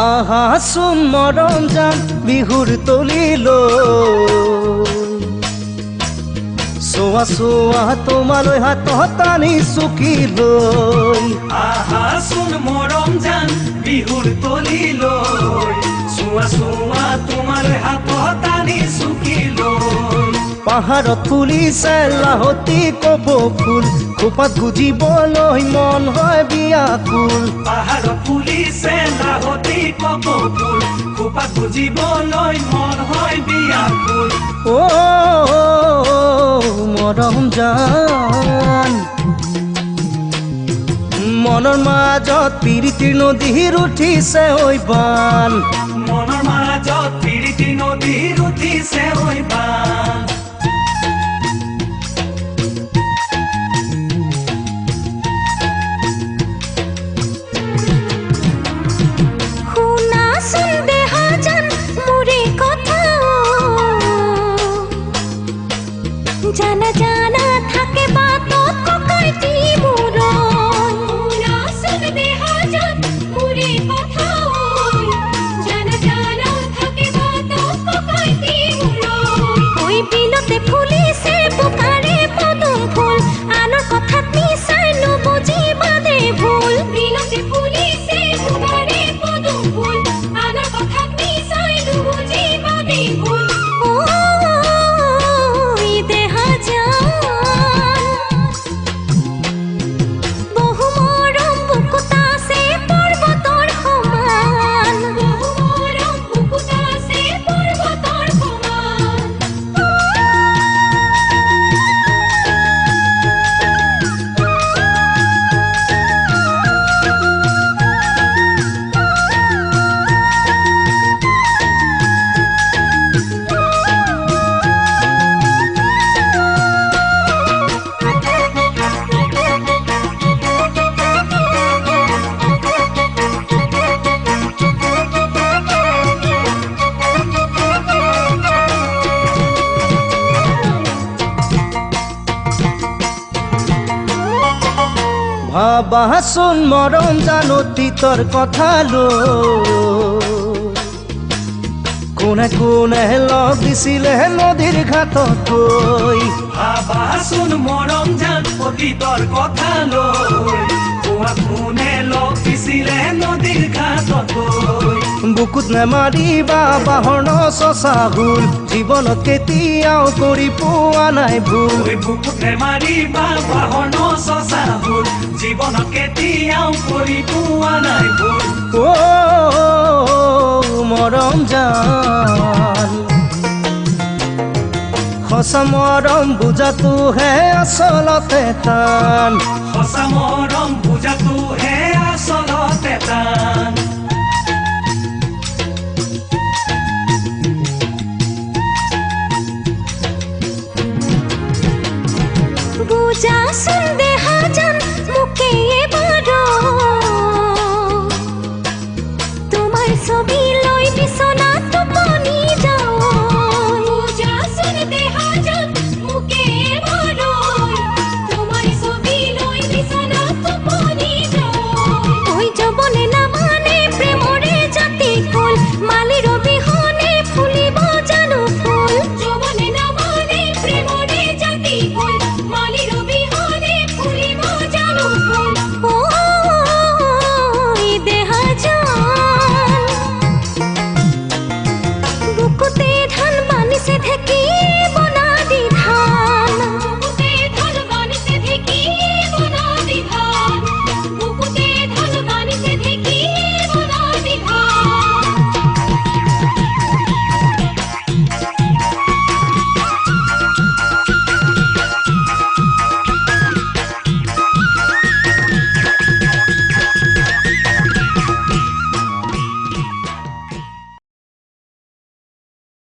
আহাচোন মৰম জান বিহুৰ তলিলৈ চোৱা চোৱা তোমালৈ হাতত টানি চুকি লৈ আহাচোন মৰম জান বিহুৰ তলিলৈ চোৱা চোৱা তোমালৈ হাতত টানি চুকি লৈ পাহাৰত ফুলিছে লাহতি কপৌ ফুল খোপাত গুজিবলৈ মন হয় বিয়াকুল পাহাৰত ফুলিছে লাহতি কপৌ ফুল খোপাত গুজিবলৈ মন হয় বিয়াকুল অ মৰম জান মনৰ মাজত প্ৰীতিৰ নদীৰ উঠিছে ঐ বান মনৰ মাজত প্ৰীতি নদীৰ উঠিছে ঐ বান জানা জানা থাকে বাতত ককাইটি মুরন নাসক দেহা জাত মুরে কথা জানা জানা থাকে বাতত ককাইটি মুরন ওই বিলতে ফুলিছে পোকারে পদম ফুল আনর কথা মিশাই নো বুঝি বাদে ভুল বিলতে ফুলিছে পোকারে পদম ফুল আনর কথা মিশাই নো বুঝি বাদে ভুল ভাবাচোন মৰম জান অতীতৰ কথা লৈ কোনে কোনে লগ দিছিলে নদীৰ ঘাটত গৈ ভাবাচোন মৰম জান অতীতৰ কথা লৈ কোনে লগ দিছিলে নদীৰ ঘাটত গৈ বুকুত নেমাৰিবা বাহৰ চচা হুল জীৱনত কেতিয়াও কৰি পোৱা নাই ভুল বুকুত নেমাৰিবা বাহৰ চচা হুল জীৱনত কেতিয়াও কৰি পোৱা নাই ভুল অ মৰম জান সঁচা মৰম বুজাটোহে আচলতে টান সঁচা মৰম বুজাটোহে আচলতে টান বুঝাচোন দেহা জান মুখে এবাৰো তোমাৰ ছবি